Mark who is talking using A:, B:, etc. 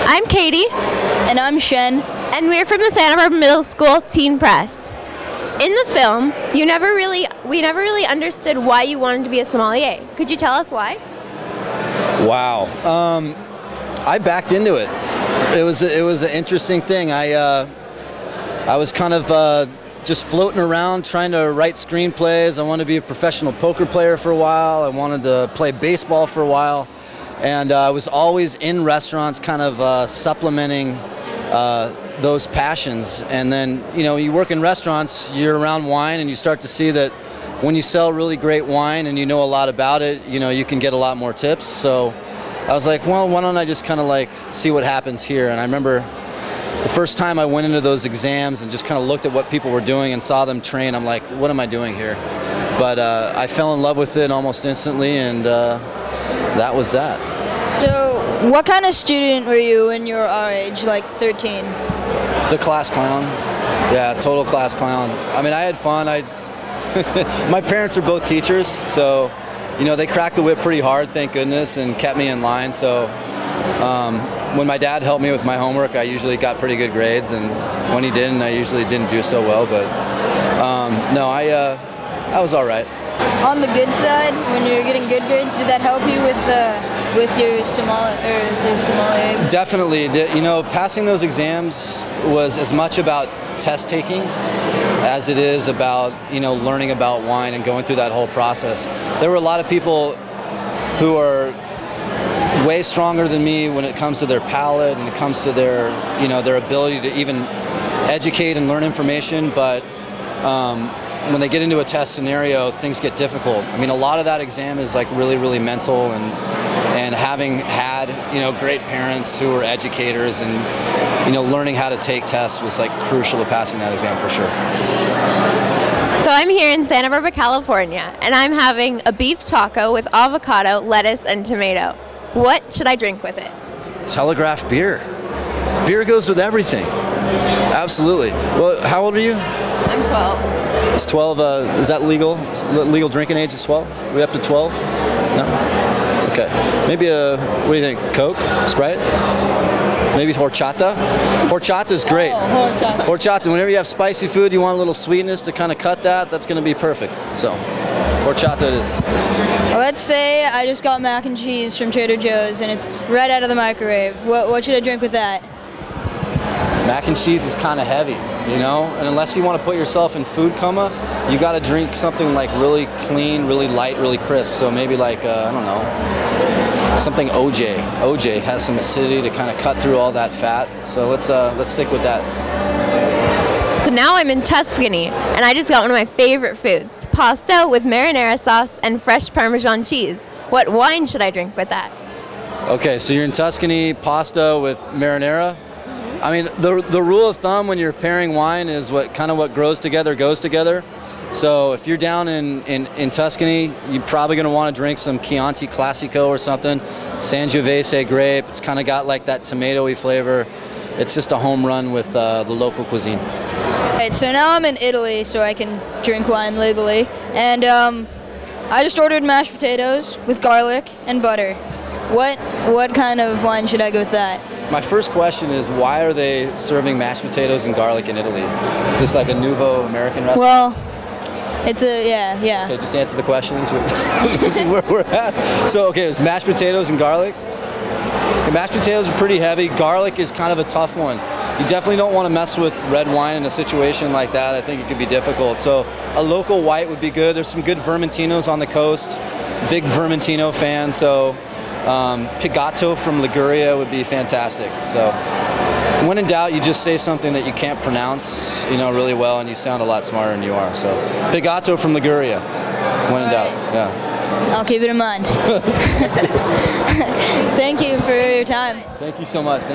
A: I'm Katie.
B: And I'm Shen.
A: And we're from the Santa Barbara Middle School Teen Press. In the film, we never really understood why you wanted to be a sommelier. Could you tell us why?
C: Wow. I backed into it. It was an interesting thing. I was kind of just floating around trying to write screenplays. I wanted to be a professional poker player for a while. I wanted to play baseball for a while. And I was always in restaurants kind of supplementing those passions. And then, you know, you work in restaurants, you're around wine, and you start to see that when you sell really great wine and you know a lot about it, you know, you can get a lot more tips. So I was like, well, why don't I just kind of like see what happens here? And I remember the first time I went into those exams and just kind of looked at what people were doing and saw them train, I'm like, what am I doing here? But I fell in love with it almost instantly, and that was that.
B: So what kind of student were you when you were our age, like 13?
C: The class clown. Yeah, total class clown. I mean, I had fun. My parents are both teachers, so you know, they cracked the whip pretty hard, thank goodness, and kept me in line. So when my dad helped me with my homework, I usually got pretty good grades, and when he didn't, I usually didn't do so well. But no, I was all right.
B: On the good side, when you were getting good grades, did that help you with your sommelier?
C: Definitely. You know, passing those exams was as much about test taking as it is about, you know, learning about wine and going through that whole process. There were a lot of people who are way stronger than me when it comes to their palate and it comes to their, you know, their ability to even educate and learn information, but when they get into a test scenario, things get difficult. I mean, a lot of that exam is like really mental, and having had, you know, great parents who were educators and, you know, learning how to take tests was like crucial to passing that exam for sure.
A: So I'm here in Santa Barbara, California, and I'm having a beef taco with avocado, lettuce, and tomato. What should I drink with it?
C: Telegraph beer. Beer goes with everything. Absolutely. Well, how old are you?
A: I'm 12.
C: Is 12, is that legal? Legal drinking age is 12? Are we up to 12? No? Okay. Maybe what do you think? Coke? Sprite? Maybe horchata? Horchata's great.
B: Oh,
C: horchata. Whenever you have spicy food, you want a little sweetness to kind of cut that, that's going to be perfect. So, horchata it is.
B: Let's say I just got mac and cheese from Trader Joe's and it's right out of the microwave. What should I drink with that?
C: Mac and cheese is kind of heavy, you know, and unless you want to put yourself in food coma, you got to drink something like really clean, really light, really crisp. So maybe like, I don't know, something OJ. OJ has some acidity to kind of cut through all that fat. So let's stick with that.
A: So now I'm in Tuscany, and I just got one of my favorite foods, pasta with marinara sauce and fresh Parmesan cheese. What wine should I drink with that?
C: Okay, so you're in Tuscany, pasta with marinara. I mean, the rule of thumb when you're pairing wine is what grows together goes together. So if you're down in Tuscany, you're probably going to want to drink some Chianti Classico or something. Sangiovese grape. It's kind of got like that tomatoey flavor. It's just a home run with the local cuisine.
B: Alright, so now I'm in Italy, so I can drink wine legally. And I just ordered mashed potatoes with garlic and butter. What kind of wine should I go with that?
C: My first question is, why are they serving mashed potatoes and garlic in Italy? Is this like a nouveau American restaurant?
B: Well, it's yeah.
C: Okay, just answer the questions. This is where we're at. So, okay, it's mashed potatoes and garlic. The mashed potatoes are pretty heavy. Garlic is kind of a tough one. You definitely don't want to mess with red wine in a situation like that. I think it could be difficult. So a local white would be good. There's some good Vermentinos on the coast. Big Vermentino fan, so Pigato from Liguria would be fantastic. So when in doubt, you just say something that you can't pronounce, you know, really well, and you sound a lot smarter than you are. So Pigato from Liguria, when in doubt, yeah.
B: I'll keep it in mind. Thank you for your time.
C: Thank you so much. Thanks.